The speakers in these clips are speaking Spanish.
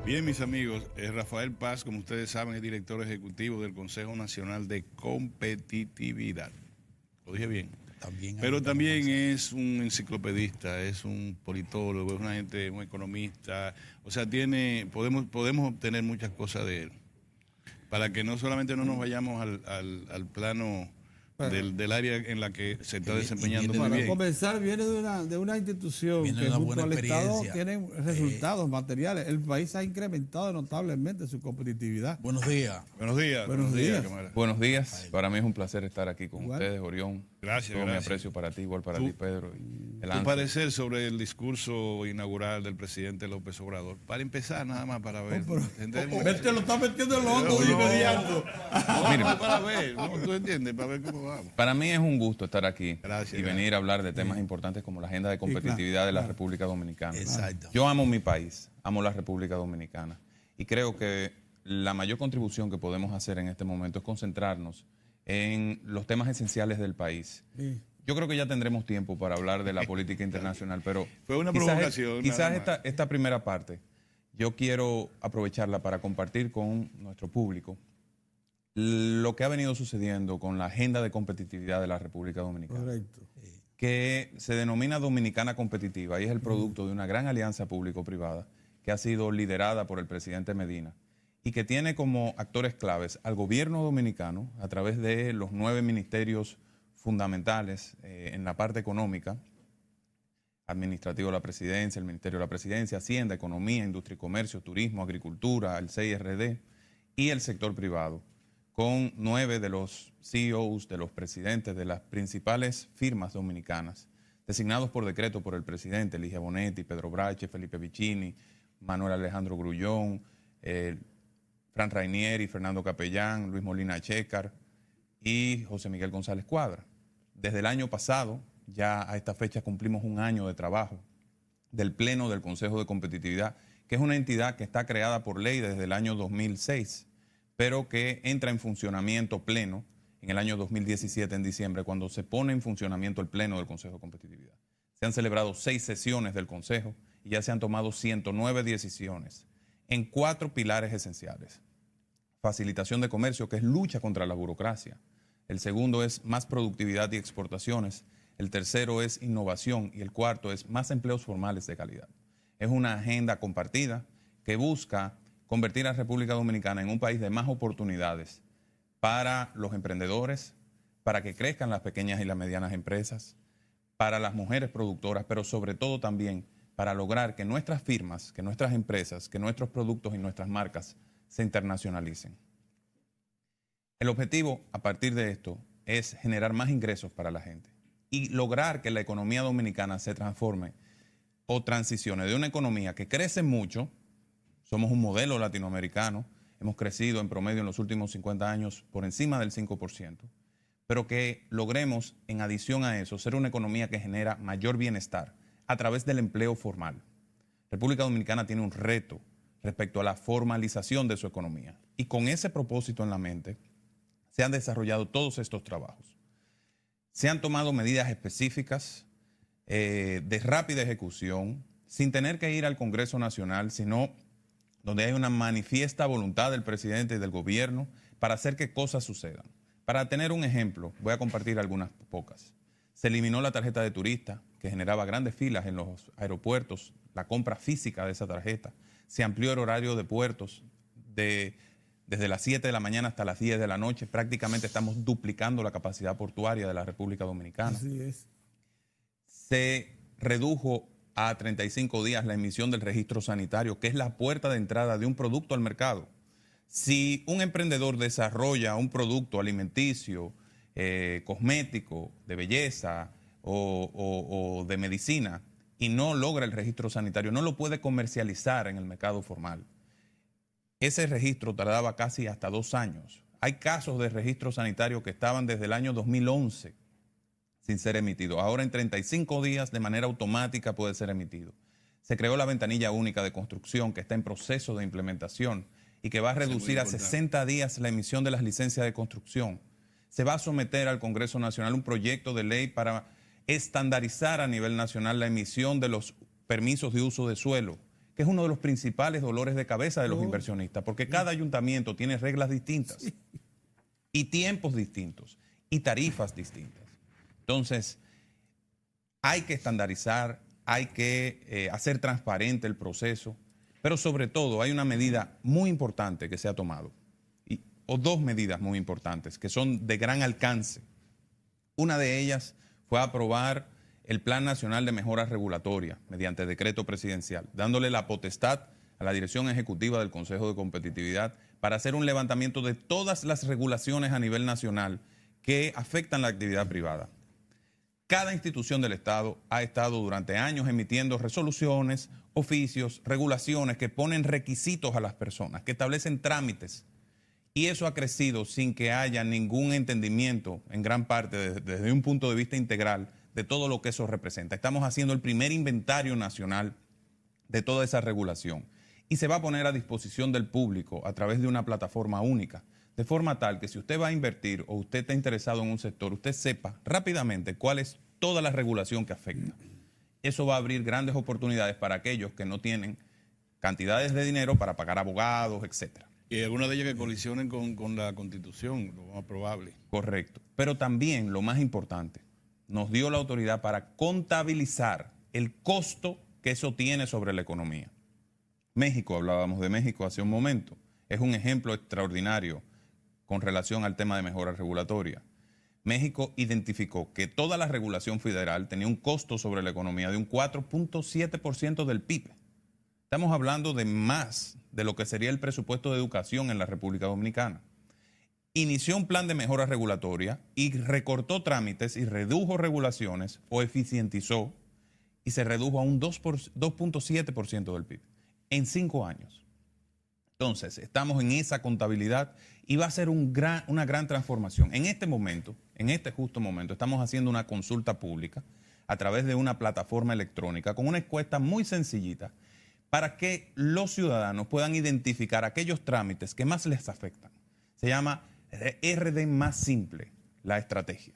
Bien, mis amigos, Rafael Paz, como ustedes saben, es director ejecutivo del Consejo Nacional de Competitividad. Lo dije bien. Pero también es un enciclopedista, es un politólogo, es una gente, un economista. O sea, podemos obtener muchas cosas de él. Para que no solamente no nos vayamos al plano del área en la que se está desempeñando muy bien. Para comenzar, viene de una institución Viene que una junto buena al Estado experiencia. tiene resultados materiales. El país ha incrementado notablemente su competitividad. Buenos días. Buenos días. Buenos días. camarada. Buenos días, para mí es un placer estar aquí con Igual. ustedes, Orión. Gracias, Todo mi gracias. aprecio para ti, igual para Tú- ti, Pedro. Y el Tu parecer sobre el discurso inaugural del presidente López Obrador. Para empezar, nada más para ver. Te lo está metiendo en lo hondo de inmediato. Mira, Para ver, ¿no? ¿Tú entiendes? Para ver cómo vamos. Para mí es un gusto estar aquí Gracias, y venir a hablar de temas importantes como la agenda de competitividad de la República Dominicana. Exacto. Yo amo mi país, amo la República Dominicana y creo que la mayor contribución que podemos hacer en este momento es concentrarnos en los temas esenciales del país. Sí. Yo creo que ya tendremos tiempo para hablar de la política internacional, pero Fue una quizás provocación, Quizás nada más. esta primera parte yo quiero aprovecharla para compartir con nuestro público lo que ha venido sucediendo con la agenda de competitividad de la República Dominicana, Correcto. que se denomina Dominicana Competitiva y es el producto de una gran alianza público-privada que ha sido liderada por el presidente Medina y que tiene como actores claves al gobierno dominicano a través de los 9 ministerios fundamentales en la parte económica, administrativo de la presidencia, el Ministerio de la Presidencia, Hacienda, Economía, Industria y Comercio, Turismo, Agricultura, el CIRD y el sector privado, con 9 de los CEOs, de los presidentes de las principales firmas dominicanas, designados por decreto por el presidente, Ligia Bonetti, Pedro Brache, Felipe Vicini, Manuel Alejandro Grullón, Fran Rainieri, Fernando Capellán, Luis Molina Checar y José Miguel González Cuadra. Desde el año pasado, ya a esta fecha cumplimos un año de trabajo del Pleno del Consejo de Competitividad, que es una entidad que está creada por ley desde el año 2006, pero que entra en funcionamiento pleno en el año 2017, en diciembre, cuando se pone en funcionamiento el Pleno del Consejo de Competitividad. Se han celebrado 6 sesiones del Consejo y ya se han tomado 109 decisiones en 4 pilares esenciales. Facilitación de comercio, que es lucha contra la burocracia. El segundo es más productividad y exportaciones. El tercero es innovación y el cuarto es más empleos formales de calidad. Es una agenda compartida que busca convertir a República Dominicana en un país de más oportunidades para los emprendedores, para que crezcan las pequeñas y las medianas empresas, para las mujeres productoras, pero sobre todo también para lograr que nuestras firmas, que nuestras empresas, que nuestros productos y nuestras marcas se internacionalicen. El objetivo a partir de esto es generar más ingresos para la gente y lograr que la economía dominicana se transforme o transicione de una economía que crece mucho. Somos un modelo latinoamericano, hemos crecido en promedio en los últimos 50 años por encima del 5%, pero que logremos, en adición a eso, ser una economía que genera mayor bienestar a través del empleo formal. República Dominicana tiene un reto respecto a la formalización de su economía y con ese propósito en la mente se han desarrollado todos estos trabajos. Se han tomado medidas específicas de rápida ejecución, sin tener que ir al Congreso Nacional, sino donde hay una manifiesta voluntad del presidente y del gobierno para hacer que cosas sucedan. Para tener un ejemplo, voy a compartir algunas pocas. Se eliminó la tarjeta de turista, que generaba grandes filas en los aeropuertos, la compra física de esa tarjeta. Se amplió el horario de puertos desde las 7 de la mañana hasta las 10 de la noche. Prácticamente estamos duplicando la capacidad portuaria de la República Dominicana. Así es. Se redujo a 35 días la emisión del registro sanitario, que es la puerta de entrada de un producto al mercado. Si un emprendedor desarrolla un producto alimenticio, cosmético, de belleza o de medicina y no logra el registro sanitario, no lo puede comercializar en el mercado formal. Ese registro tardaba casi hasta 2 años. Hay casos de registro sanitario que estaban desde el año 2011 sin ser emitido. Ahora en 35 días de manera automática puede ser emitido. Se creó la ventanilla única de construcción que está en proceso de implementación y que va a reducir a 60 días la emisión de las licencias de construcción. Se va a someter al Congreso Nacional un proyecto de ley para estandarizar a nivel nacional la emisión de los permisos de uso de suelo, que es uno de los principales dolores de cabeza de los inversionistas, porque cada ayuntamiento tiene reglas distintas y tiempos distintos y tarifas distintas. Entonces, hay que estandarizar, hay que hacer transparente el proceso, pero sobre todo hay una medida muy importante que se ha tomado, o dos medidas muy importantes que son de gran alcance. Una de ellas fue aprobar el Plan Nacional de Mejoras Regulatorias mediante decreto presidencial, dándole la potestad a la Dirección Ejecutiva del Consejo de Competitividad para hacer un levantamiento de todas las regulaciones a nivel nacional que afectan la actividad privada. Cada institución del Estado ha estado durante años emitiendo resoluciones, oficios, regulaciones que ponen requisitos a las personas, que establecen trámites. Y eso ha crecido sin que haya ningún entendimiento, en gran parte, desde un punto de vista integral, de todo lo que eso representa. Estamos haciendo el primer inventario nacional de toda esa regulación. Y se va a poner a disposición del público a través de una plataforma única, de forma tal que si usted va a invertir o usted está interesado en un sector, usted sepa rápidamente cuál es toda la regulación que afecta. Eso va a abrir grandes oportunidades para aquellos que no tienen cantidades de dinero para pagar abogados, etcétera. Y algunas de ellas que colisionen con la Constitución, lo más probable. Correcto. Pero también, lo más importante, nos dio la autoridad para contabilizar el costo que eso tiene sobre la economía. México, hablábamos de México hace un momento, es un ejemplo extraordinario con relación al tema de mejora regulatoria. México identificó que toda la regulación federal tenía un costo sobre la economía de un 4.7% del PIB. Estamos hablando de más de lo que sería el presupuesto de educación en la República Dominicana. Inició un plan de mejora regulatoria y recortó trámites y redujo regulaciones o eficientizó y se redujo a un 2.7% del PIB en 5 años. Entonces, estamos en esa contabilidad y va a ser una gran transformación. En este momento, en este justo momento, estamos haciendo una consulta pública a través de una plataforma electrónica con una encuesta muy sencillita para que los ciudadanos puedan identificar aquellos trámites que más les afectan. Se llama RD más simple, la estrategia.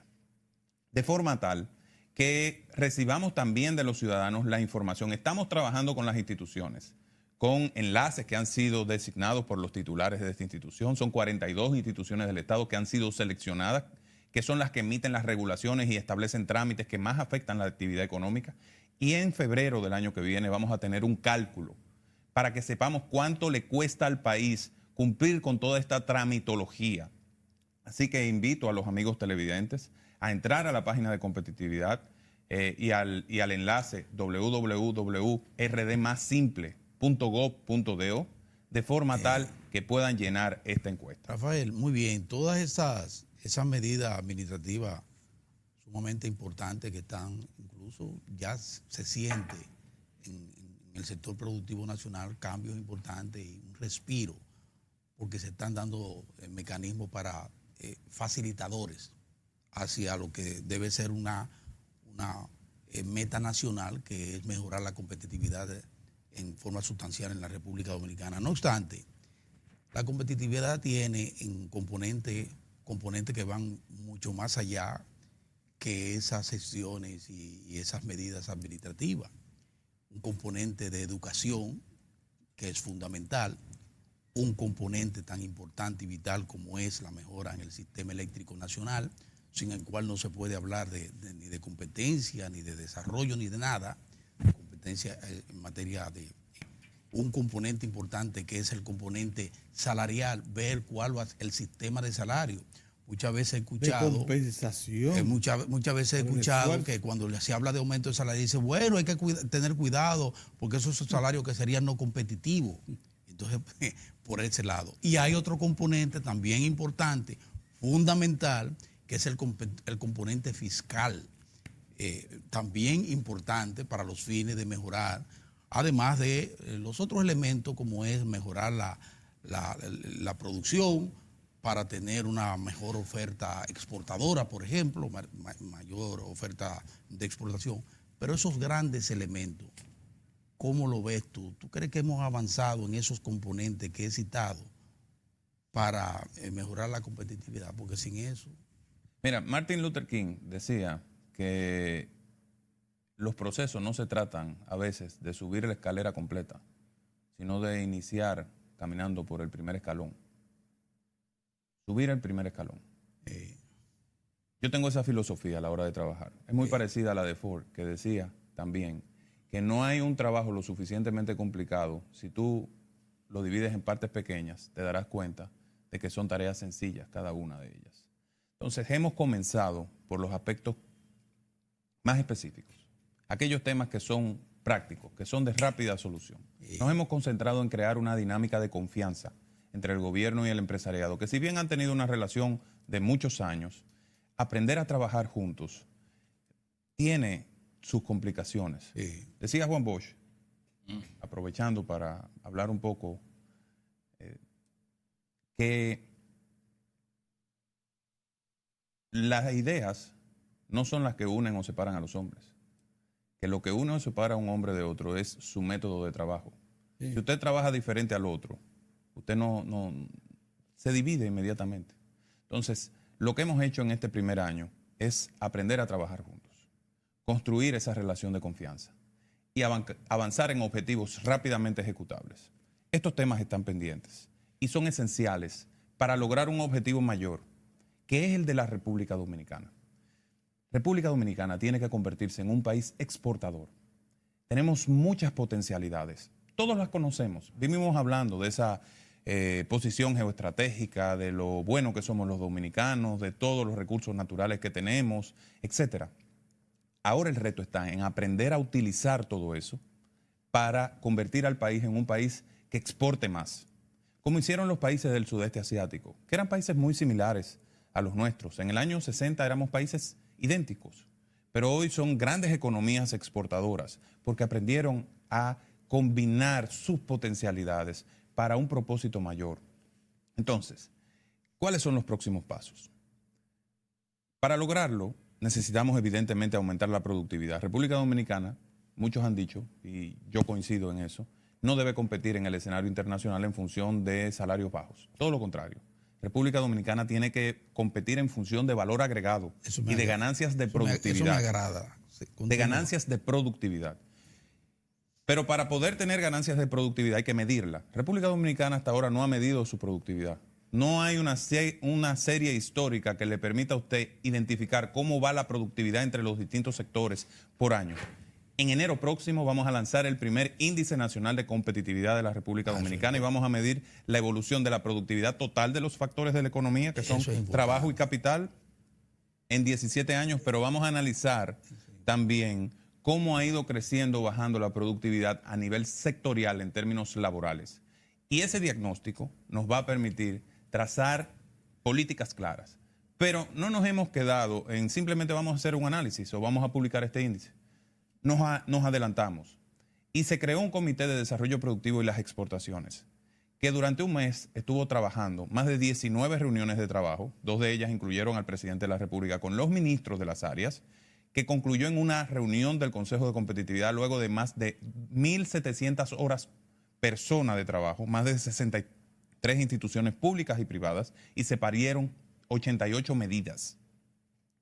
De forma tal que recibamos también de los ciudadanos la información. Estamos trabajando con las instituciones, con enlaces que han sido designados por los titulares de esta institución. Son 42 instituciones del Estado que han sido seleccionadas, que son las que emiten las regulaciones y establecen trámites que más afectan la actividad económica. Y en febrero del año que viene vamos a tener un cálculo para que sepamos cuánto le cuesta al país cumplir con toda esta tramitología. Así que invito a los amigos televidentes a entrar a la página de competitividad y al enlace www.rdmasimple.gov.do de forma tal que puedan llenar esta encuesta. Rafael, muy bien. Todas esas medidas administrativas sumamente importantes que están, incluso ya se siente en el sector productivo nacional cambios importantes y un respiro, porque se están dando mecanismos para facilitadores hacia lo que debe ser una meta nacional, que es mejorar la competitividad en forma sustancial en la República Dominicana. No obstante, la competitividad tiene en componentes que van mucho más allá que esas secciones y esas medidas administrativas. Un componente de educación que es fundamental, un componente tan importante y vital como es la mejora en el sistema eléctrico nacional, sin el cual no se puede hablar ni de competencia, ni de desarrollo, ni de nada. Competencia en materia de un componente importante que es el componente salarial, ver cuál va el sistema de salario. Muchas veces he escuchado... De compensación. Muchas veces he escuchado que cuando se habla de aumento de salario, dice, bueno, hay que tener cuidado porque esos son salarios que serían no competitivos. Entonces, por ese lado. Y hay otro componente también importante, fundamental, que es el componente fiscal, también importante para los fines de mejorar, además de los otros elementos como es mejorar la producción para tener una mejor oferta exportadora, por ejemplo, mayor oferta de exportación. Pero esos grandes elementos, ¿cómo lo ves tú? ¿Tú crees que hemos avanzado en esos componentes que he citado para mejorar la competitividad? Porque sin eso... Mira, Martin Luther King decía que los procesos no se tratan a veces de subir la escalera completa, sino de iniciar caminando por el primer escalón. Subir el primer escalón. Yo tengo esa filosofía a la hora de trabajar. Es muy parecida a la de Ford, que decía también que no hay un trabajo lo suficientemente complicado. Si tú lo divides en partes pequeñas, te darás cuenta de que son tareas sencillas cada una de ellas. Entonces, hemos comenzado por los aspectos más específicos, aquellos temas que son prácticos, que son de rápida solución. Nos hemos concentrado en crear una dinámica de confianza entre el gobierno y el empresariado, que si bien han tenido una relación de muchos años, aprender a trabajar juntos tiene sus complicaciones. Decía Juan Bosch, aprovechando para hablar un poco, que las ideas no son las que unen o separan a los hombres, que lo que une o separa a un hombre de otro es su método de trabajo. Si usted trabaja diferente al otro, usted no se divide inmediatamente. Entonces, lo que hemos hecho en este primer año es aprender a trabajar juntos, construir esa relación de confianza y avanzar en objetivos rápidamente ejecutables. Estos temas están pendientes y son esenciales para lograr un objetivo mayor, que es el de la República Dominicana. República Dominicana tiene que convertirse en un país exportador. Tenemos muchas potencialidades. Todos las conocemos. Vivimos hablando de esa posición geoestratégica, de lo bueno que somos los dominicanos, de todos los recursos naturales que tenemos, etc. Ahora el reto está en aprender a utilizar todo eso para convertir al país en un país que exporte más, como hicieron los países del sudeste asiático, que eran países muy similares a los nuestros. En el año 60 éramos países idénticos, pero hoy son grandes economías exportadoras porque aprendieron a combinar sus potencialidades para un propósito mayor. Entonces, ¿cuáles son los próximos pasos? Para lograrlo, necesitamos evidentemente aumentar la productividad. República Dominicana, muchos han dicho, y yo coincido en eso, no debe competir en el escenario internacional en función de salarios bajos. Todo lo contrario. República Dominicana tiene que competir en función de valor agregado y de ganancias de productividad. Eso me agrada. De ganancias de productividad. Pero para poder tener ganancias de productividad hay que medirla. República Dominicana hasta ahora no ha medido su productividad. No hay una serie histórica que le permita a usted identificar cómo va la productividad entre los distintos sectores por año. En enero próximo vamos a lanzar el primer índice nacional de competitividad de la República Dominicana y vamos a medir la evolución de la productividad total de los factores de la economía, que son trabajo y capital, en 17 años, pero vamos a analizar también cómo ha ido creciendo o bajando la productividad a nivel sectorial en términos laborales. Y ese diagnóstico nos va a permitir trazar políticas claras. Pero no nos hemos quedado en simplemente vamos a hacer un análisis o vamos a publicar este índice. Nos adelantamos y se creó un comité de desarrollo productivo y las exportaciones que durante un mes estuvo trabajando más de 19 reuniones de trabajo, 2 de ellas incluyeron al presidente de la República con los ministros de las áreas, que concluyó en una reunión del Consejo de Competitividad luego de más de 1.700 horas persona de trabajo, más de 63 instituciones públicas y privadas, y se parieron 88 medidas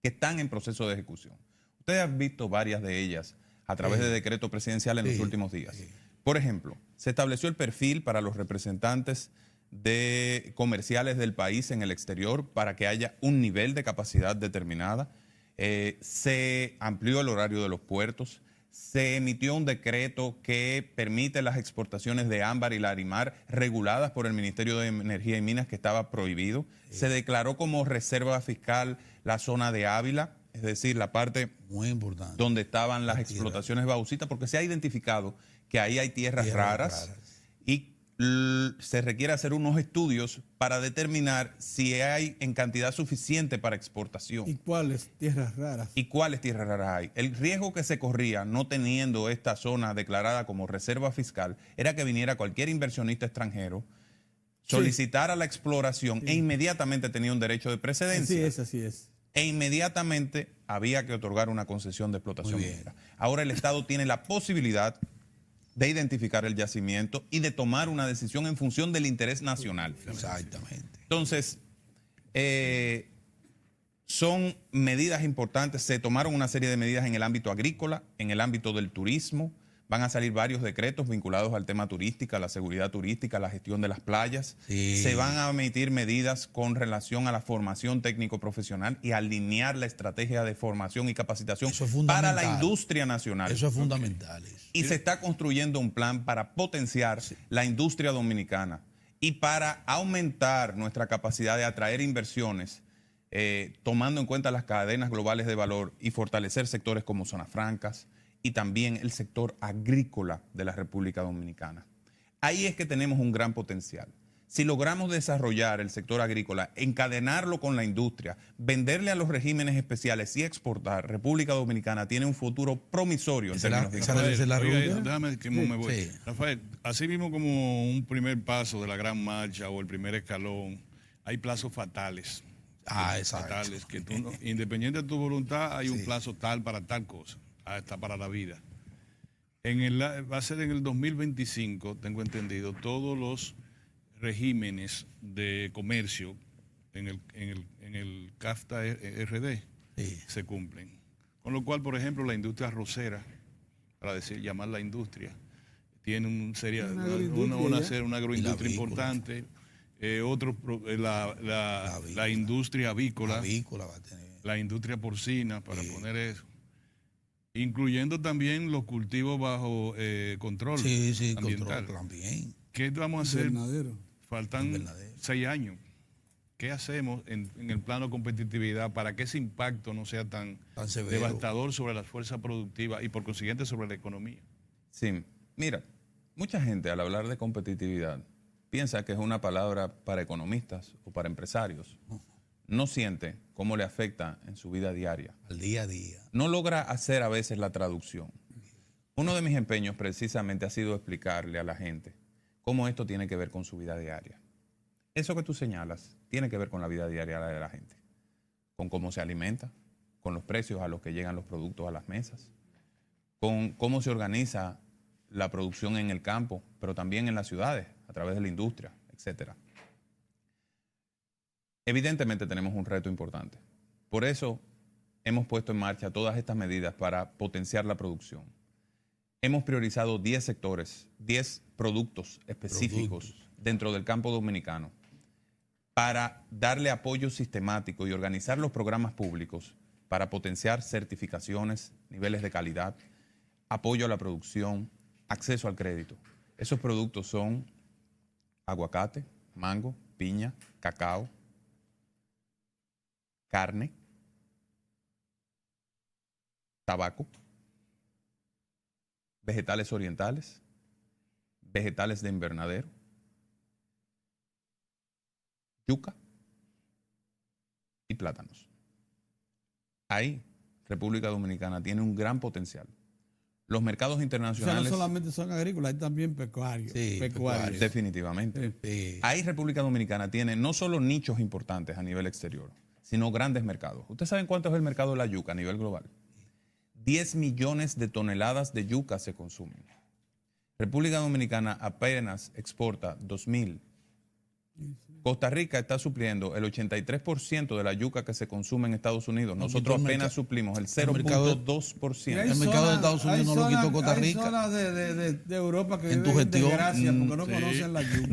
que están en proceso de ejecución. Ustedes han visto varias de ellas a través de decreto presidencial en los últimos días. Por ejemplo, se estableció el perfil para los representantes de comerciales del país en el exterior para que haya un nivel de capacidad determinada. Se amplió el horario de los puertos, se emitió un decreto que permite las exportaciones de ámbar y larimar reguladas por el Ministerio de Energía y Minas, que estaba prohibido. Se declaró como reserva fiscal la zona de Ávila, es decir, la parte muy importante donde estaban las explotaciones bauxitas, porque se ha identificado que ahí hay tierras raras y se requiere hacer unos estudios para determinar si hay en cantidad suficiente para exportación. ¿Y cuáles tierras raras? ¿Y cuáles tierras raras hay? El riesgo que se corría no teniendo esta zona declarada como reserva fiscal era que viniera cualquier inversionista extranjero, solicitara la exploración e inmediatamente tenía un derecho de precedencia. Así es. E inmediatamente había que otorgar una concesión de explotación minera. Ahora el Estado tiene la posibilidad de identificar el yacimiento y de tomar una decisión en función del interés nacional. Exactamente. Entonces, son medidas importantes. Se tomaron una serie de medidas en el ámbito agrícola, en el ámbito del turismo. Van a salir varios decretos vinculados al tema turística, a la seguridad turística, a la gestión de las playas. Sí. Se van a emitir medidas con relación a la formación técnico-profesional y alinear la estrategia de formación y capacitación para la industria nacional. Eso es fundamental. Y se está construyendo un plan para potenciar la industria dominicana y para aumentar nuestra capacidad de atraer inversiones, tomando en cuenta las cadenas globales de valor y fortalecer sectores como zonas francas, y también el sector agrícola de la República Dominicana. Ahí es que tenemos un gran potencial. Si logramos desarrollar el sector agrícola, encadenarlo con la industria, venderle a los regímenes especiales y exportar, República Dominicana tiene un futuro promisorio. Déjame que me voy. Sí. Rafael, así mismo como un primer paso de la gran marcha o el primer escalón, hay plazos fatales. Exacto. Fatales, que tú independiente de tu voluntad, hay un plazo tal para tal cosa. Hasta para la vida. Va a ser en el 2025, tengo entendido, todos los regímenes de comercio en el CAFTA RD se cumplen. Con lo cual, por ejemplo, la industria arrocera, para llamar la industria, tiene una agroindustria importante. La industria avícola va a tener. La industria porcina, para poner eso. Incluyendo también los cultivos bajo control ambiental. Control también. ¿Qué vamos a hacer? Faltan 6 años. ¿Qué hacemos en el plano de competitividad para que ese impacto no sea tan devastador sobre las fuerzas productivas y por consiguiente sobre la economía? Sí, mira, mucha gente al hablar de competitividad piensa que es una palabra para economistas o para empresarios. No siente cómo le afecta en su vida diaria. Al día a día. No logra hacer a veces la traducción. Uno de mis empeños precisamente ha sido explicarle a la gente cómo esto tiene que ver con su vida diaria. Eso que tú señalas tiene que ver con la vida diaria de la gente, con cómo se alimenta, con los precios a los que llegan los productos a las mesas, con cómo se organiza la producción en el campo, pero también en las ciudades, a través de la industria, etcétera. Evidentemente tenemos un reto importante. Por eso hemos puesto en marcha todas estas medidas para potenciar la producción. Hemos priorizado 10 sectores, 10 productos específicos dentro del campo dominicano para darle apoyo sistemático y organizar los programas públicos para potenciar certificaciones, niveles de calidad, apoyo a la producción, acceso al crédito. Esos productos son aguacate, mango, piña, cacao, carne, tabaco, vegetales orientales, vegetales de invernadero, yuca y plátanos. Ahí, República Dominicana tiene un gran potencial. Los mercados internacionales... O sea, no solamente son agrícolas, hay también pecuarios. Pecuarios. Definitivamente. Ahí República Dominicana tiene no solo nichos importantes a nivel exterior, sino grandes mercados. ¿Ustedes saben cuánto es el mercado de la yuca a nivel global? 10 millones de toneladas de yuca se consumen. República Dominicana apenas exporta 2.000. Costa Rica está supliendo el 83% de la yuca que se consume en Estados Unidos. Nosotros apenas suplimos el 0.2%. El mercado de Estados Unidos no lo quitó Costa Rica. Hay zonas de Europa que en tu viven gestión, desgracia porque no conocen la yuca.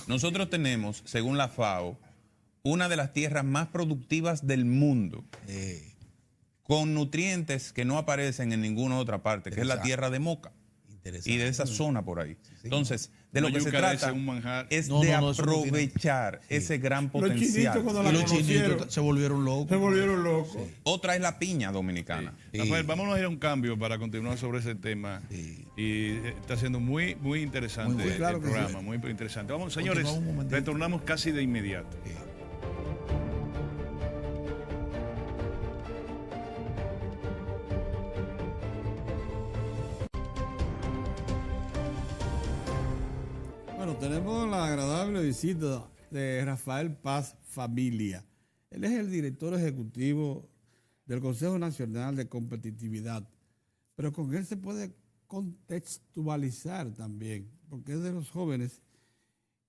Nosotros tenemos, según la FAO, una de las tierras más productivas del mundo, con nutrientes que no aparecen en ninguna otra parte, que es la tierra de Moca y de esa zona por ahí. Entonces, de lo que se trata es de aprovechar ese gran potencial. Los chinitos se volvieron locos. Otra es la piña dominicana. Rafael, vámonos a ir a un cambio para continuar sobre ese tema. Y está siendo muy, muy interesante el programa, muy interesante. Vamos, señores, retornamos casi de inmediato. Tenemos la agradable visita de Rafael Paz Familia. Él es el director ejecutivo del Consejo Nacional de Competitividad, pero con él se puede contextualizar también, porque es de los jóvenes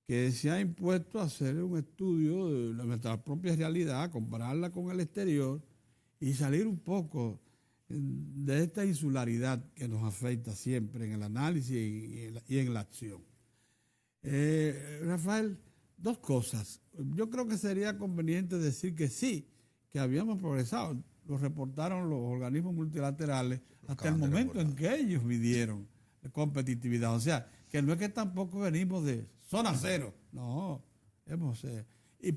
que se ha impuesto a hacer un estudio de nuestra propia realidad, compararla con el exterior y salir un poco de esta insularidad que nos afecta siempre en el análisis y en la acción. Rafael, dos cosas. Yo creo que sería conveniente decir que sí, que habíamos progresado. Lo reportaron los organismos multilaterales hasta el momento en que ellos midieron competitividad. O sea, que no es que tampoco venimos de zona cero. No,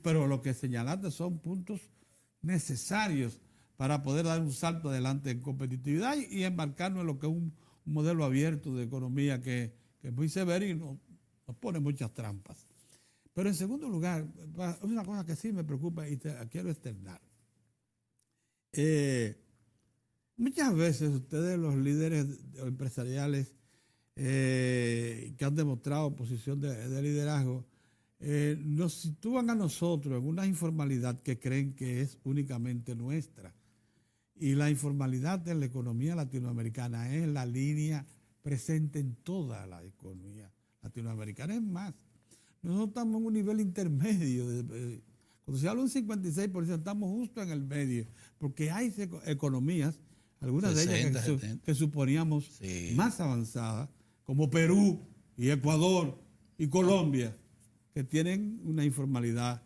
pero lo que señalaste son puntos necesarios para poder dar un salto adelante en competitividad y embarcarnos en lo que es un modelo abierto de economía que es muy severo y nos pone muchas trampas. Pero en segundo lugar, una cosa que sí me preocupa y quiero externar. Muchas veces ustedes, los líderes empresariales que han demostrado posición de liderazgo, nos sitúan a nosotros en una informalidad que creen que es únicamente nuestra. Y la informalidad en la economía latinoamericana es la línea presente en toda la economía latinoamericana. Es más, nosotros estamos en un nivel intermedio. Cuando se habla de un 56%, estamos justo en el medio, porque hay economías, algunas 60, de ellas que suponíamos más avanzadas, como Perú y Ecuador y Colombia, que tienen una informalidad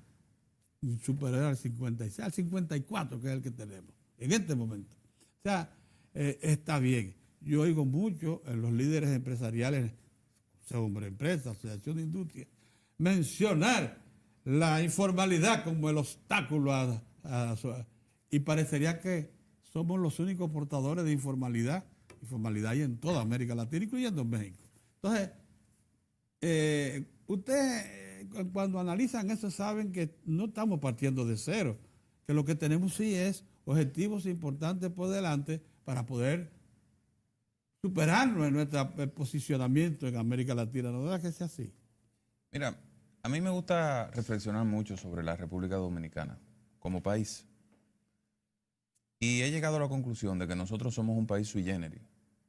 superior al 56, al 54, que es el que tenemos en este momento. O sea, está bien. Yo oigo mucho en los líderes empresariales, Hombre Empresa, Asociación de Industria, mencionar la informalidad como el obstáculo y parecería que somos los únicos portadores de informalidad hay en toda América Latina, incluyendo México. Entonces, ustedes cuando analizan eso saben que no estamos partiendo de cero, que lo que tenemos sí es objetivos importantes por delante para poder superarnos en nuestro posicionamiento en América Latina. ¿No es que sea así? Mira, a mí me gusta reflexionar mucho sobre la República Dominicana como país. Y he llegado a la conclusión de que nosotros somos un país sui generis,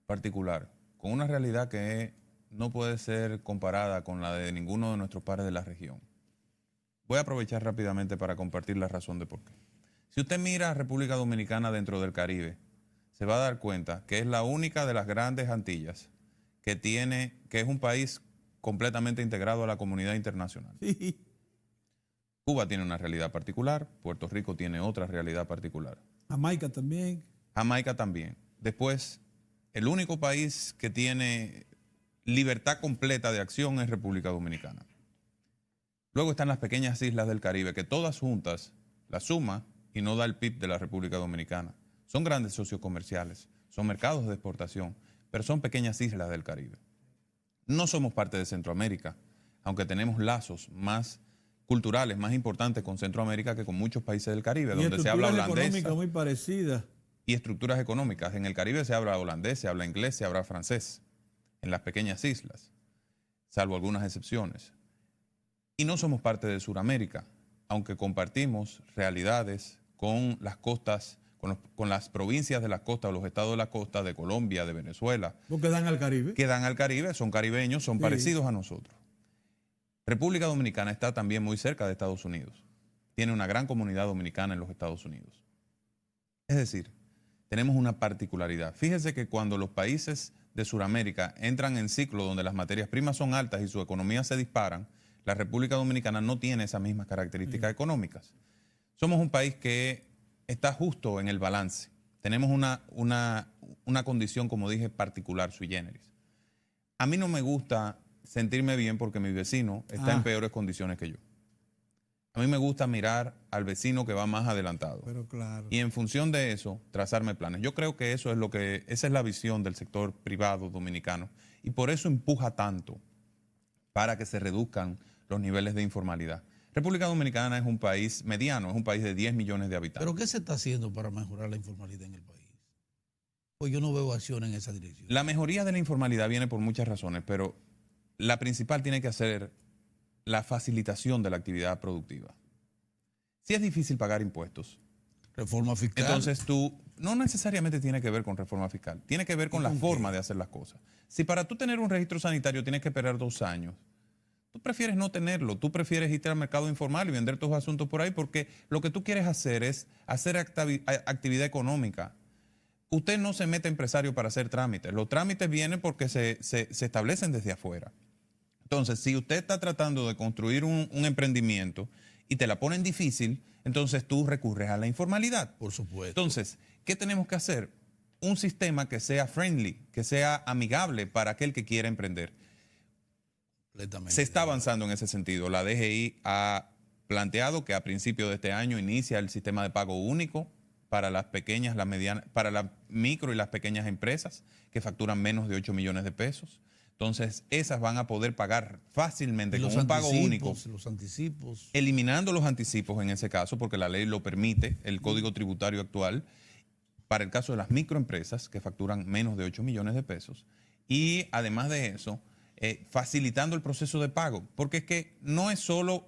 particular, con una realidad que no puede ser comparada con la de ninguno de nuestros pares de la región. Voy a aprovechar rápidamente para compartir la razón de por qué. Si usted mira a República Dominicana dentro del Caribe, se va a dar cuenta que es la única de las grandes Antillas que es un país completamente integrado a la comunidad internacional. Sí. Cuba tiene una realidad particular, Puerto Rico tiene otra realidad particular. Jamaica también. Jamaica también. Después, el único país que tiene libertad completa de acción es República Dominicana. Luego están las pequeñas islas del Caribe, que todas juntas la suma y no da el PIB de la República Dominicana. Son grandes socios comerciales, son mercados de exportación, pero son pequeñas islas del Caribe. No somos parte de Centroamérica, aunque tenemos lazos más culturales, más importantes con Centroamérica que con muchos países del Caribe, donde se habla holandés. Económicas muy parecidas. Y estructuras económicas. En el Caribe se habla holandés, se habla inglés, se habla francés, en las pequeñas islas, salvo algunas excepciones. Y no somos parte de Sudamérica, aunque compartimos realidades con las costas, con las provincias de la costa o los estados de la costa de Colombia, de Venezuela. ¿Porque dan al Caribe? Que dan al Caribe, son caribeños, son parecidos a nosotros. República Dominicana está también muy cerca de Estados Unidos. Tiene una gran comunidad dominicana en los Estados Unidos. Es decir, tenemos una particularidad. Fíjese que cuando los países de Sudamérica entran en ciclo donde las materias primas son altas y su economía se disparan, la República Dominicana no tiene esas mismas características económicas. Somos un país que está justo en el balance. Tenemos una condición, como dije, particular, sui generis. A mí no me gusta sentirme bien porque mi vecino está en peores condiciones que yo. A mí me gusta mirar al vecino que va más adelantado. Pero claro. Y en función de eso, trazarme planes. Yo creo que esa es la visión del sector privado dominicano. Y por eso empuja tanto para que se reduzcan los niveles de informalidad. República Dominicana es un país mediano, es un país de 10 millones de habitantes. ¿Pero qué se está haciendo para mejorar la informalidad en el país? Pues yo no veo acción en esa dirección. La mejoría de la informalidad viene por muchas razones, pero la principal tiene que ser la facilitación de la actividad productiva. Si es difícil pagar impuestos. Reforma fiscal. Entonces no necesariamente tiene que ver con reforma fiscal, tiene que ver con la forma de hacer las cosas. Si para tú tener un registro sanitario tienes que esperar 2 años, tú prefieres no tenerlo, tú prefieres irte al mercado informal y vender tus asuntos por ahí porque lo que tú quieres hacer es hacer actividad económica. usted no se mete empresario para hacer trámites. Los trámites vienen porque se establecen desde afuera. Entonces, si usted está tratando de construir un emprendimiento y te la ponen difícil, entonces tú recurres a la informalidad. Por supuesto. Entonces, ¿qué tenemos que hacer? Un sistema que sea friendly, que sea amigable para aquel que quiera emprender. Se está avanzando en ese sentido. La DGI ha planteado que a principios de este año inicia el sistema de pago único para las pequeñas, las medianas, para las micro y las pequeñas empresas que facturan menos de 8 millones de pesos. Entonces, esas van a poder pagar fácilmente con un pago único. Los anticipos. Eliminando los anticipos en ese caso, porque la ley lo permite, el Código Tributario actual, para el caso de las microempresas que facturan menos de 8 millones de pesos. Y además de eso, facilitando el proceso de pago, porque es que no es solo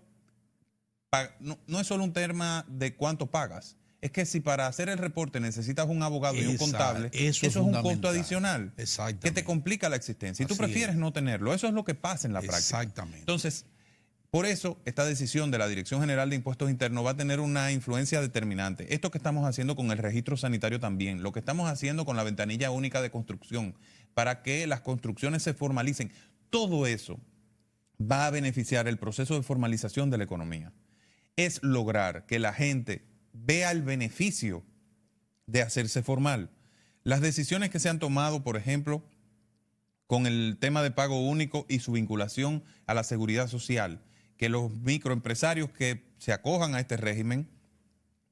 un tema de cuánto pagas. Es que si para hacer el reporte necesitas un abogado y un contable, eso es un costo adicional que te complica la existencia. Y tú prefieres no tenerlo. Eso es lo que pasa en la práctica. Exactamente. Entonces, por eso esta decisión de la Dirección General de Impuestos Internos va a tener una influencia determinante. Esto que estamos haciendo con el registro sanitario también, lo que estamos haciendo con la ventanilla única de construcción, para que las construcciones se formalicen, todo eso va a beneficiar el proceso de formalización de la economía. Es lograr que la gente vea el beneficio de hacerse formal. Las decisiones que se han tomado, por ejemplo, con el tema de pago único y su vinculación a la seguridad social, que los microempresarios que se acojan a este régimen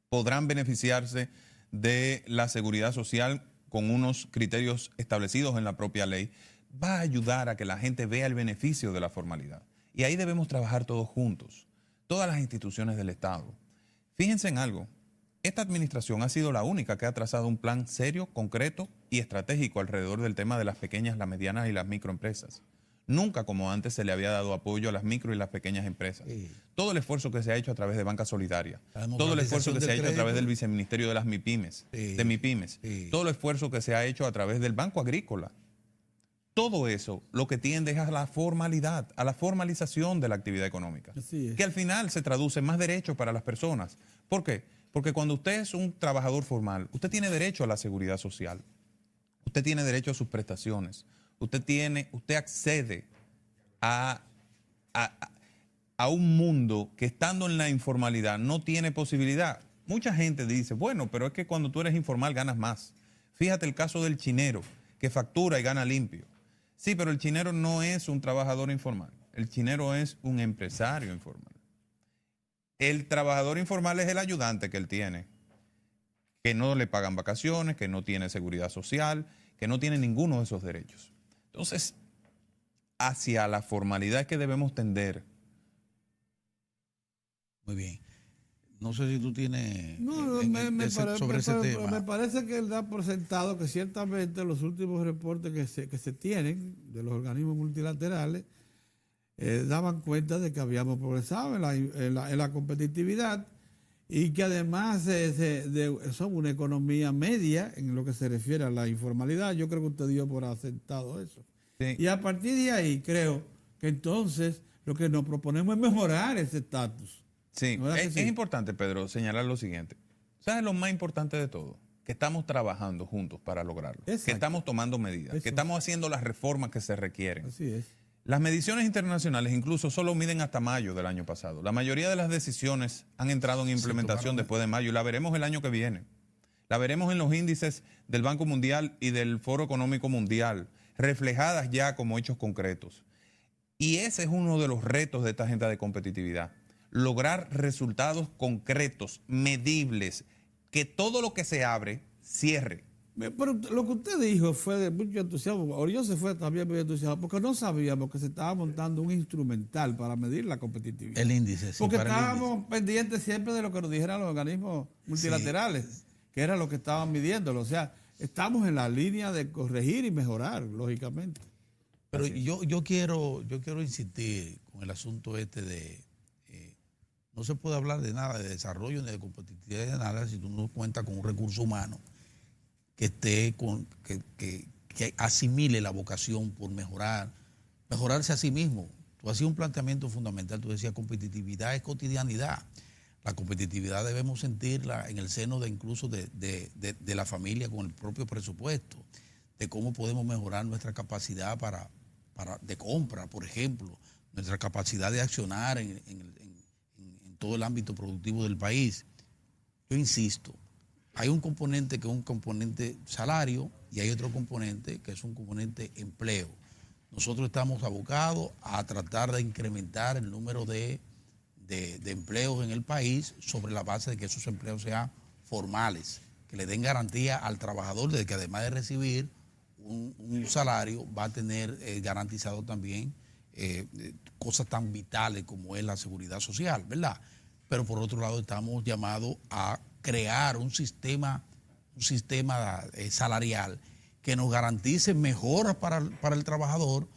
podrán beneficiarse de la seguridad social con unos criterios establecidos en la propia ley, va a ayudar a que la gente vea el beneficio de la formalidad. Y ahí debemos trabajar todos juntos, todas las instituciones del Estado. Fíjense en algo, esta administración ha sido la única que ha trazado un plan serio, concreto y estratégico alrededor del tema de las pequeñas, las medianas y las microempresas. Nunca como antes se le había dado apoyo a las micro y las pequeñas empresas. Sí. Todo el esfuerzo que se ha hecho a través de Banca Solidaria, todo el esfuerzo que se ha hecho a través del Viceministerio de las MIPYMES, todo el esfuerzo que se ha hecho a través del Banco Agrícola, todo eso lo que tiende es a la formalidad, a la formalización de la actividad económica, que al final se traduce en más derechos para las personas. ¿Por qué? Porque cuando usted es un trabajador formal, usted tiene derecho a la seguridad social, usted tiene derecho a sus prestaciones, usted accede a un mundo que estando en la informalidad no tiene posibilidad. Mucha gente dice, bueno, pero es que cuando tú eres informal ganas más. Fíjate el caso del chinero, que factura y gana limpio. Sí, pero el chinero no es un trabajador informal. El chinero es un empresario informal. El trabajador informal es el ayudante que él tiene, que no le pagan vacaciones, que no tiene seguridad social, que no tiene ninguno de esos derechos. Entonces, hacia la formalidad es que debemos tender. Muy bien. No sé si tú tienes sobre ese tema. Me parece que él da por sentado que ciertamente los últimos reportes que se tienen de los organismos multilaterales daban cuenta de que habíamos progresado en la competitividad y que además son una economía media en lo que se refiere a la informalidad. Yo creo que usted dio por asentado eso. Sí. Y a partir de ahí creo que entonces lo que nos proponemos es mejorar ese estatus. Sí, es importante, Pedro, señalar lo siguiente. ¿Sabes lo más importante de todo? Que estamos trabajando juntos para lograrlo. Exacto. Que estamos tomando medidas, que estamos haciendo las reformas que se requieren. Así es. Las mediciones internacionales incluso solo miden hasta mayo del año pasado. La mayoría de las decisiones han entrado en implementación después de mayo y la veremos el año que viene. La veremos en los índices del Banco Mundial y del Foro Económico Mundial, reflejadas ya como hechos concretos. Y ese es uno de los retos de esta agenda de competitividad. Lograr resultados concretos, medibles, que todo lo que se abre, cierre. Pero lo que usted dijo fue de mucho entusiasmo, yo se fue también muy entusiasmado, porque no sabíamos que se estaba montando un instrumental para medir la competitividad. El índice, sí. Porque estábamos pendientes siempre de lo que nos dijeran los organismos multilaterales, que era lo que estaban midiéndolo. O sea, estamos en la línea de corregir y mejorar, lógicamente. Pero yo quiero insistir con el asunto de... no se puede hablar de nada de desarrollo ni de competitividad de nada si tú no cuentas con un recurso humano que asimile la vocación por mejorarse a sí mismo. Tú hacías un planteamiento fundamental, tú decías competitividad es cotidianidad. La competitividad debemos sentirla en el seno de incluso de la familia con el propio presupuesto, de cómo podemos mejorar nuestra capacidad de compra, por ejemplo, nuestra capacidad de accionar en todo el ámbito productivo del país. Yo insisto, hay un componente que es un componente salario y hay otro componente que es un componente empleo. Nosotros estamos abocados a tratar de incrementar el número de empleos en el país sobre la base de que esos empleos sean formales, que le den garantía al trabajador de que además de recibir un salario va a tener garantizado también cosas tan vitales como es la seguridad social, ¿verdad? Pero por otro lado estamos llamados a crear un sistema salarial que nos garantice mejoras para el trabajador,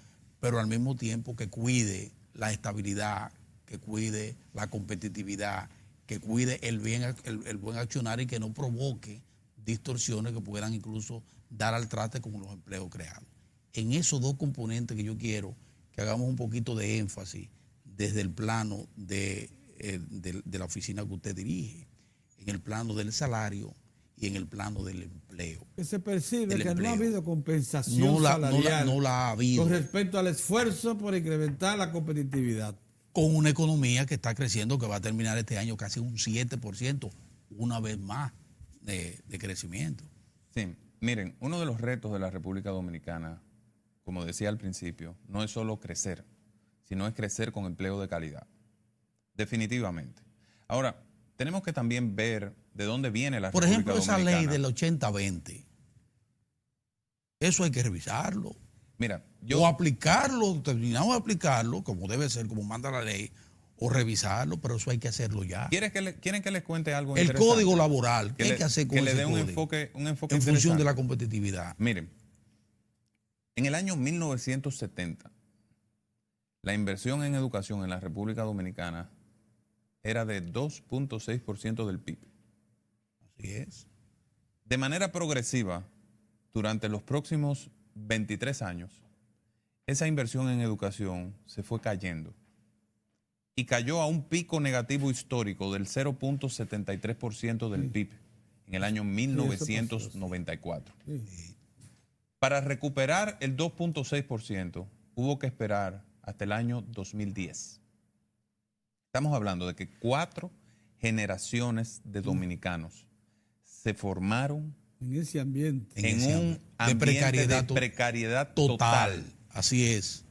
pero al mismo tiempo que cuide la estabilidad, que cuide la competitividad, que cuide el buen accionar y que no provoque distorsiones que puedan incluso dar al traste con los empleos creados. En esos dos componentes que yo quiero que hagamos un poquito de énfasis desde el plano de la oficina que usted dirige, en el plano del salario y en el plano del empleo. Que se percibe que no ha habido compensación salarial no la ha habido con respecto al esfuerzo por incrementar la competitividad. Con una economía que está creciendo, que va a terminar este año casi un 7%, una vez más de crecimiento. Sí, miren, uno de los retos de la República Dominicana, como decía al principio, no es solo crecer, sino es crecer con empleo de calidad. Definitivamente. Ahora, tenemos que también ver de dónde viene la República Dominicana. Por ejemplo, esa ley del 80-20, eso hay que revisarlo. Mira, o aplicarlo, terminamos de aplicarlo, como debe ser, como manda la ley, o revisarlo, pero eso hay que hacerlo ya. ¿Quieren que les cuente algo el interesante? Código laboral, ¿qué hay que hacer con que le ese dé un código? enfoque en función de la competitividad. Miren, en el año 1970, la inversión en educación en la República Dominicana era de 2.6% del PIB. Así es. De manera progresiva, durante los próximos 23 años, esa inversión en educación se fue cayendo y cayó a un pico negativo histórico del 0.73% del PIB en el año 1994. Para recuperar el 2.6% hubo que esperar hasta el año 2010. Estamos hablando de que 4 generaciones de dominicanos se formaron en ese ambiente. En un ambiente de precariedad total. Así es.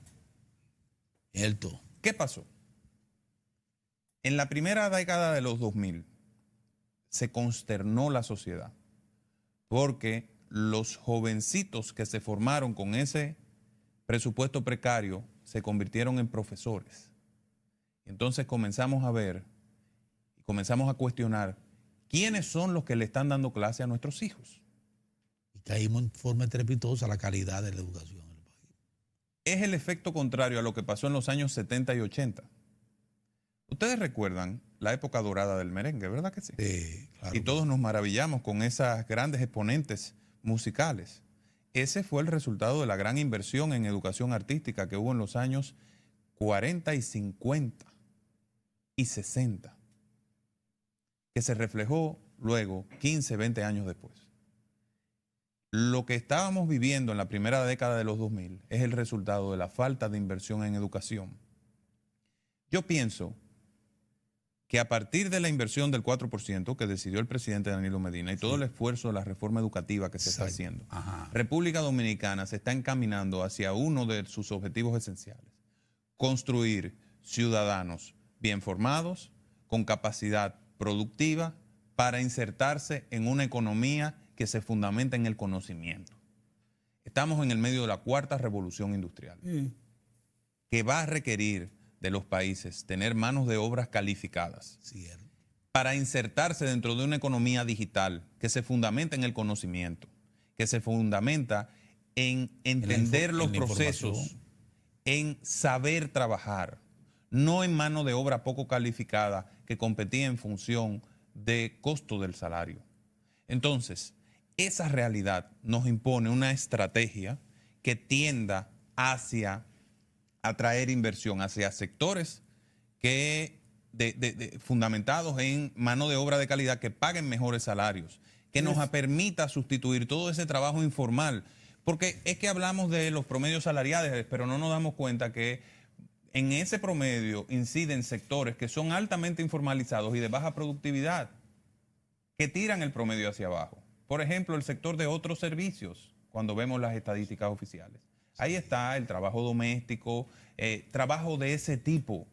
Cierto. ¿Qué pasó? En la primera década de los 2000 se consternó la sociedad porque los jovencitos que se formaron con ese presupuesto precario se convirtieron en profesores. Entonces comenzamos a ver y comenzamos a cuestionar quiénes son los que le están dando clase a nuestros hijos. Y caímos en forma estrepitosa a la calidad de la educación en el país. Es el efecto contrario a lo que pasó en los años 70 y 80. Ustedes recuerdan la época dorada del merengue, ¿verdad que sí? Sí, claro. Y todos nos maravillamos con esas grandes exponentes musicales. Ese fue el resultado de la gran inversión en educación artística que hubo en los años 40 y 50 y 60, que se reflejó luego 15, 20 años después. Lo que estábamos viviendo en la primera década de los 2000 es el resultado de la falta de inversión en educación. Yo pienso que a partir de la inversión del 4% que decidió el presidente Danilo Medina y todo el esfuerzo de la reforma educativa que se está haciendo, República Dominicana se está encaminando hacia uno de sus objetivos esenciales: construir ciudadanos bien formados, con capacidad productiva, para insertarse en una economía que se fundamenta en el conocimiento. Estamos en el medio de la 4ª revolución industrial, que va a requerir de los países tener manos de obras calificadas para insertarse dentro de una economía digital que se fundamenta en el conocimiento, que se fundamenta en entender los procesos, en saber trabajar, no en mano de obra poco calificada que competía en función de costo del salario. Entonces, esa realidad nos impone una estrategia que tienda hacia atraer inversión hacia sectores que fundamentados en mano de obra de calidad, que paguen mejores salarios, que nos permita sustituir todo ese trabajo informal. Porque es que hablamos de los promedios salariales, pero no nos damos cuenta que en ese promedio inciden sectores que son altamente informalizados y de baja productividad, que tiran el promedio hacia abajo. Por ejemplo, el sector de otros servicios, cuando vemos las estadísticas oficiales. Ahí está el trabajo doméstico, trabajo de ese tipo,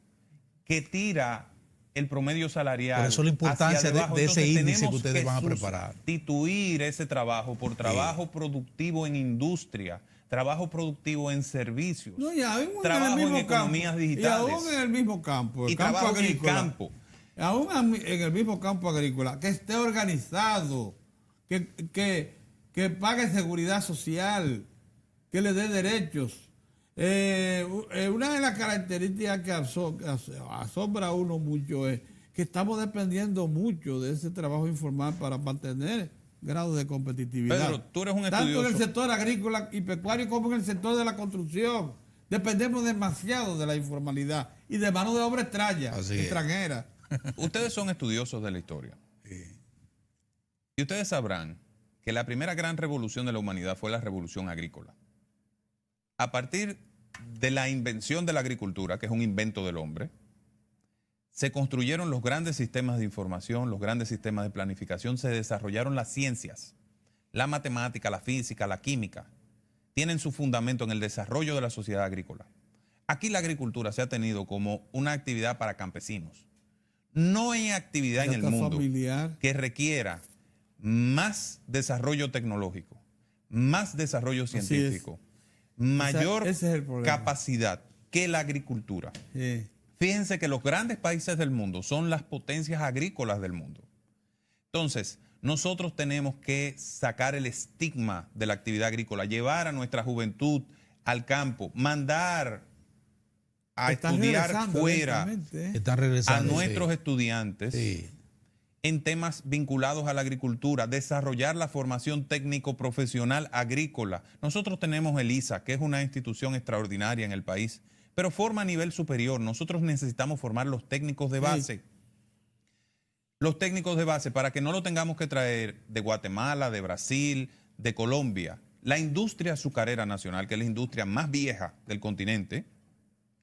que tira el promedio salarial. Por eso la importancia de ese índice que ustedes van a preparar. Sustituir ese trabajo por trabajo productivo en industria, trabajo productivo en servicios, trabajo en economías digitales. Y aún en el mismo campo, y trabajo en el campo. Aún en el mismo campo agrícola, que esté organizado, que pague seguridad social, que le dé derechos. Una de las características que asombra a uno mucho es que estamos dependiendo mucho de ese trabajo informal para mantener grados de competitividad. Pedro, tú eres un estudioso. Tanto en el sector agrícola y pecuario como en el sector de la construcción. Dependemos demasiado de la informalidad y de mano de obra extranjera. Ustedes son estudiosos de la historia. Sí. Y ustedes sabrán que la primera gran revolución de la humanidad fue la revolución agrícola. A partir de la invención de la agricultura, que es un invento del hombre, se construyeron los grandes sistemas de información, los grandes sistemas de planificación, se desarrollaron las ciencias, la matemática, la física, la química, tienen su fundamento en el desarrollo de la sociedad agrícola. Aquí la agricultura se ha tenido como una actividad para campesinos. No hay actividad en el mundo que requiera más desarrollo tecnológico, más desarrollo científico, mayor capacidad que la agricultura. Sí. Fíjense que los grandes países del mundo son las potencias agrícolas del mundo. Entonces, nosotros tenemos que sacar el estigma de la actividad agrícola, llevar a nuestra juventud al campo, mandar a estudiar fuera a nuestros estudiantes en temas vinculados a la agricultura, desarrollar la formación técnico-profesional agrícola. Nosotros tenemos el ISA, que es una institución extraordinaria en el país, pero forma a nivel superior. Nosotros necesitamos formar los técnicos de base. Los técnicos de base, para que no lo tengamos que traer de Guatemala, de Brasil, de Colombia. La industria azucarera nacional, que es la industria más vieja del continente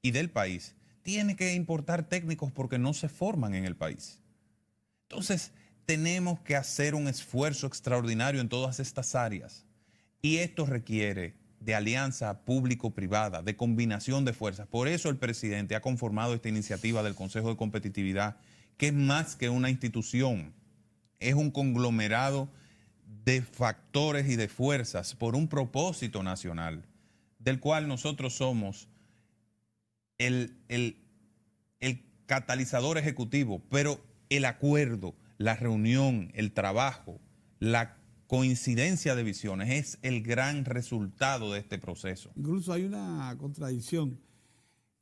y del país, tiene que importar técnicos porque no se forman en el país. Entonces, tenemos que hacer un esfuerzo extraordinario en todas estas áreas. Y esto requiere de alianza público-privada, de combinación de fuerzas. Por eso el presidente ha conformado esta iniciativa del Consejo de Competitividad, que es más que una institución, es un conglomerado de factores y de fuerzas por un propósito nacional, del cual nosotros somos el catalizador ejecutivo, pero el acuerdo, la reunión, el trabajo, la coincidencia de visiones es el gran resultado de este proceso. Incluso hay una contradicción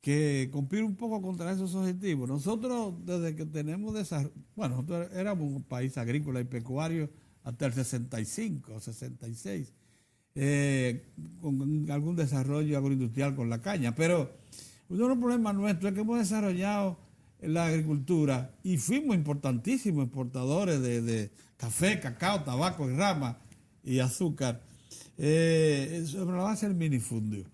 que compite un poco contra esos objetivos. Nosotros, desde que tenemos desarrollo, bueno, nosotros éramos un país agrícola y pecuario hasta el 65, 66, con algún desarrollo agroindustrial con la caña, pero uno de los problemas nuestros es que hemos desarrollado la agricultura y fuimos importantísimos exportadores de café, cacao, tabaco y rama y azúcar sobre la base del minifundio.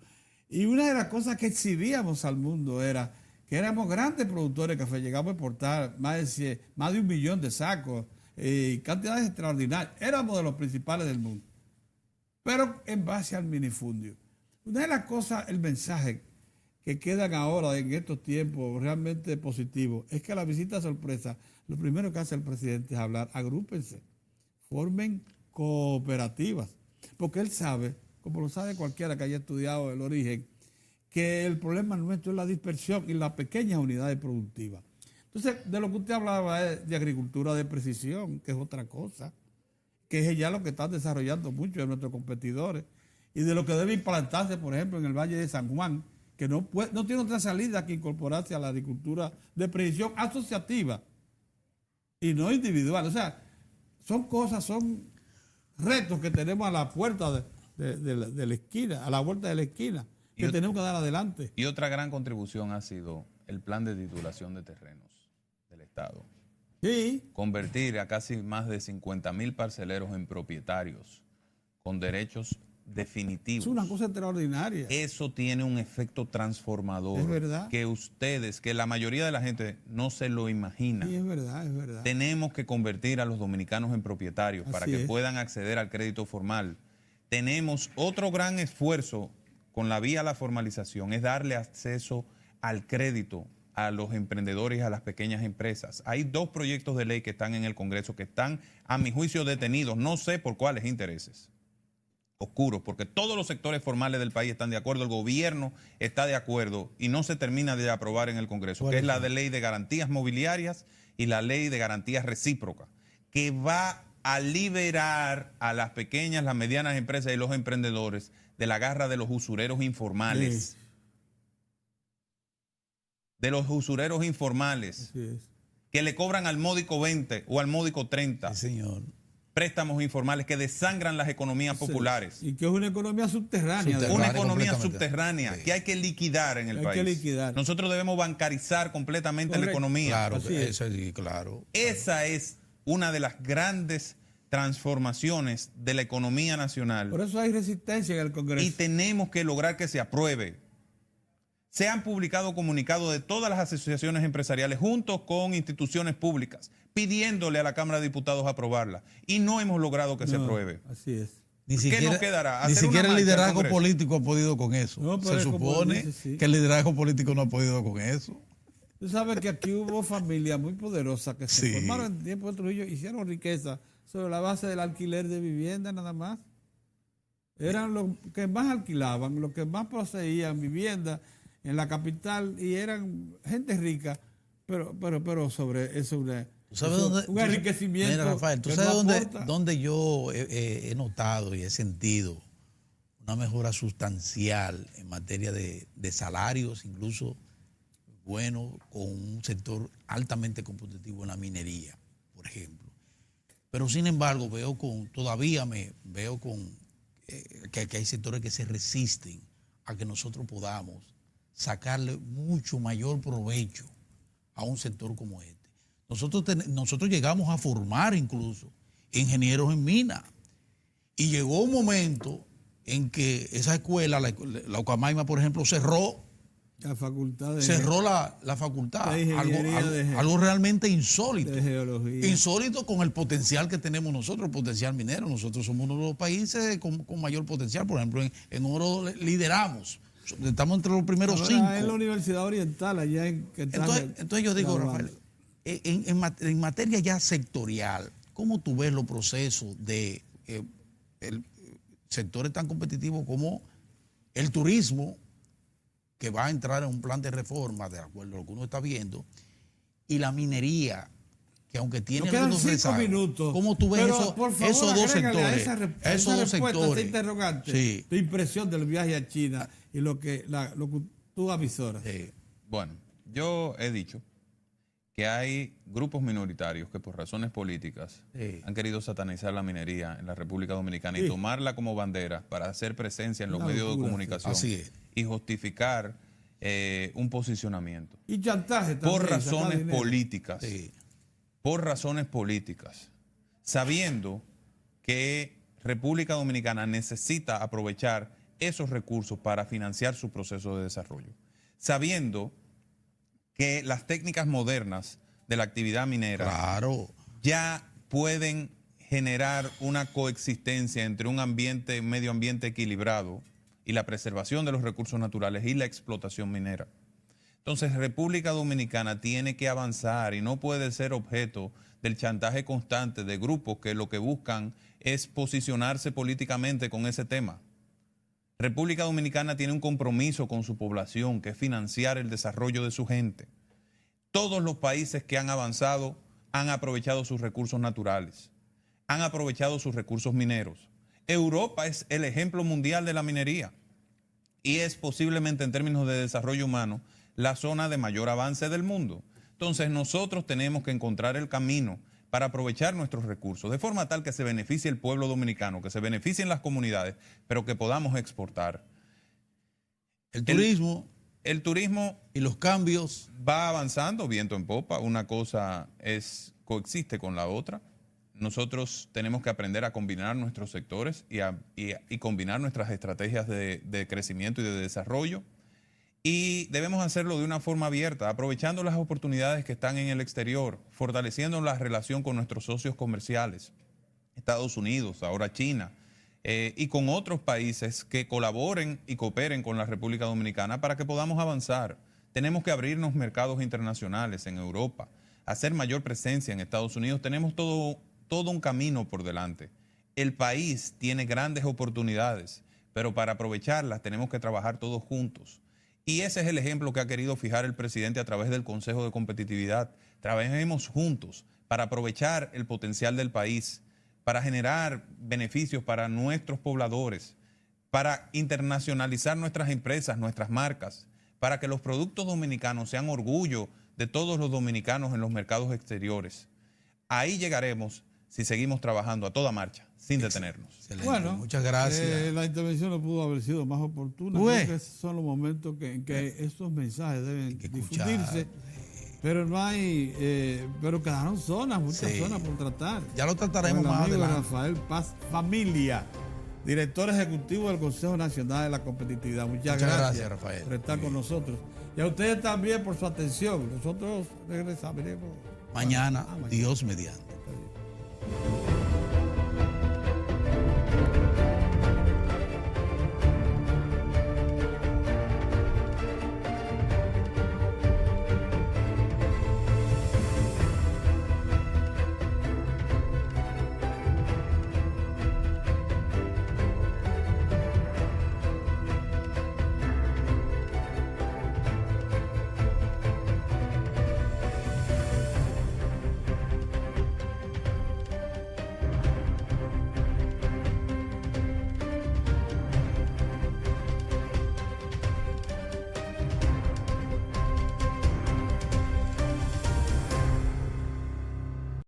Y una de las cosas que exhibíamos al mundo era que éramos grandes productores de café, llegamos a exportar más de 1 millón de sacos y cantidades extraordinarias. Éramos de los principales del mundo, pero en base al minifundio. Una de las cosas, el mensaje que quedan ahora en estos tiempos realmente positivos, es que a la visita sorpresa, lo primero que hace el presidente es hablar, agrúpense, formen cooperativas, porque él sabe, como lo sabe cualquiera que haya estudiado el origen, que el problema nuestro es la dispersión y las pequeñas unidades productivas. Entonces, de lo que usted hablaba es de agricultura de precisión, que es otra cosa, que es ya lo que están desarrollando muchos de nuestros competidores, y de lo que debe implantarse, por ejemplo, en el Valle de San Juan, que no tiene otra salida que incorporarse a la agricultura de precisión asociativa y no individual. O sea, son retos que tenemos a la puerta de la esquina, a la vuelta de la esquina, que tenemos que dar adelante. Y otra gran contribución ha sido el plan de titulación de terrenos. Estado. Sí. Convertir a casi más de 50.000 parceleros en propietarios con derechos definitivos. Es una cosa extraordinaria. Eso tiene un efecto transformador. Es verdad. Que ustedes, que la mayoría de la gente no se lo imagina. Sí, es verdad, es verdad. Tenemos que convertir a los dominicanos en propietarios para que puedan acceder al crédito formal. Tenemos otro gran esfuerzo con la vía a la formalización, es darle acceso al crédito a los emprendedores y a las pequeñas empresas. Hay 2 proyectos de ley que están en el Congreso que están, a mi juicio, detenidos. No sé por cuáles intereses. Oscuros, porque todos los sectores formales del país están de acuerdo, el gobierno está de acuerdo y no se termina de aprobar en el Congreso, que es la de ley de garantías mobiliarias y la ley de garantías recíprocas, que va a liberar a las pequeñas, las medianas empresas y los emprendedores de la garra de los usureros informales. Sí. De los usureros informales, que le cobran al módico 20 o al módico 30. Sí, señor. Préstamos informales que desangran las economías populares. Y que es una economía subterránea. Una economía subterránea que hay que liquidar en el país. Hay que liquidar. Nosotros debemos bancarizar completamente la economía. Claro, claro. Esa es una de las grandes transformaciones de la economía nacional. Por eso hay resistencia en el Congreso. Y tenemos que lograr que se apruebe. Se han publicado comunicados de todas las asociaciones empresariales juntos con instituciones públicas pidiéndole a la Cámara de Diputados aprobarla y no hemos logrado que se apruebe. Así es. ¿Qué nos quedará? Ni siquiera el liderazgo político ha podido con eso. No, se supone que el liderazgo político no ha podido con eso. Tú sabes que aquí hubo familias muy poderosas que se formaron en tiempo de Trujillo, hicieron riqueza sobre la base del alquiler de vivienda nada más. Eran los que más alquilaban, los que más poseían vivienda en la capital y eran gente rica, pero sobre eso un enriquecimiento. Mira, Rafael, ¿tú sabes dónde yo he notado y he sentido una mejora sustancial en materia de salarios, incluso bueno, con un sector altamente competitivo en la minería, por ejemplo? Pero sin embargo, todavía veo que hay sectores que se resisten a que nosotros podamos sacarle mucho mayor provecho a un sector como este. Nosotros llegamos a formar incluso ingenieros en mina y llegó un momento en que esa escuela, la Ucamaima, por ejemplo, cerró la facultad la facultad, de algo realmente insólito. De geología. Insólito con el potencial que tenemos nosotros, el potencial minero. Nosotros somos uno de los países con mayor potencial. Por ejemplo, en oro lideramos. Estamos entre los primeros 5. En la Universidad Oriental, allá en entonces yo digo, Rafael, en materia ya sectorial, ¿cómo tú ves los procesos de sectores tan competitivos como el turismo, que va a entrar en un plan de reforma, de acuerdo a lo que uno está viendo, y la minería, que aunque tiene algunos rezagos, ¿cómo tú ves esos dos sectores? Esos dos sectores. Interrogante, tu impresión del viaje a China y lo que tú avisoras. Bueno, yo he dicho que hay grupos minoritarios que por razones políticas han querido satanizar la minería en la República Dominicana y tomarla como bandera para hacer presencia en los medios de comunicación y justificar un posicionamiento. Y chantaje también. Por razones políticas. Por razones políticas. Sabiendo que República Dominicana necesita aprovechar esos recursos para financiar su proceso de desarrollo. Sabiendo que las técnicas modernas de la actividad minera ya pueden generar una coexistencia entre un medio ambiente equilibrado y la preservación de los recursos naturales y la explotación minera. Entonces, República Dominicana tiene que avanzar y no puede ser objeto del chantaje constante de grupos que lo que buscan es posicionarse políticamente con ese tema. República Dominicana tiene un compromiso con su población, que es financiar el desarrollo de su gente. Todos los países que han avanzado han aprovechado sus recursos naturales, han aprovechado sus recursos mineros. Europa es el ejemplo mundial de la minería y es posiblemente en términos de desarrollo humano la zona de mayor avance del mundo. Entonces nosotros tenemos que encontrar el camino para aprovechar nuestros recursos, de forma tal que se beneficie el pueblo dominicano, que se beneficien las comunidades, pero que podamos exportar. El turismo el turismo y los cambios va avanzando viento en popa. Una cosa coexiste con la otra. Nosotros tenemos que aprender a combinar nuestros sectores y combinar nuestras estrategias de crecimiento y de desarrollo. Y debemos hacerlo de una forma abierta, aprovechando las oportunidades que están en el exterior, fortaleciendo la relación con nuestros socios comerciales, Estados Unidos, ahora China, y con otros países que colaboren y cooperen con la República Dominicana para que podamos avanzar. Tenemos que abrirnos mercados internacionales en Europa, hacer mayor presencia en Estados Unidos. Tenemos todo un camino por delante. El país tiene grandes oportunidades, pero para aprovecharlas tenemos que trabajar todos juntos. Y ese es el ejemplo que ha querido fijar el presidente a través del Consejo de Competitividad. Trabajemos juntos para aprovechar el potencial del país, para generar beneficios para nuestros pobladores, para internacionalizar nuestras empresas, nuestras marcas, para que los productos dominicanos sean orgullo de todos los dominicanos en los mercados exteriores. Ahí llegaremos si seguimos trabajando a toda marcha, sin detenernos. Excelente. Bueno, muchas gracias. La intervención no pudo haber sido más oportuna. Creo que esos son los momentos en que estos mensajes deben difundirse. Pero no hay, pero quedaron muchas zonas por tratar. Ya lo trataremos más adelante. Rafael Paz Familia, director ejecutivo del Consejo Nacional de la Competitividad. Muchas gracias, Rafael, por estar con nosotros. Y a ustedes también por su atención. Nosotros regresaremos mañana, Dios mediante.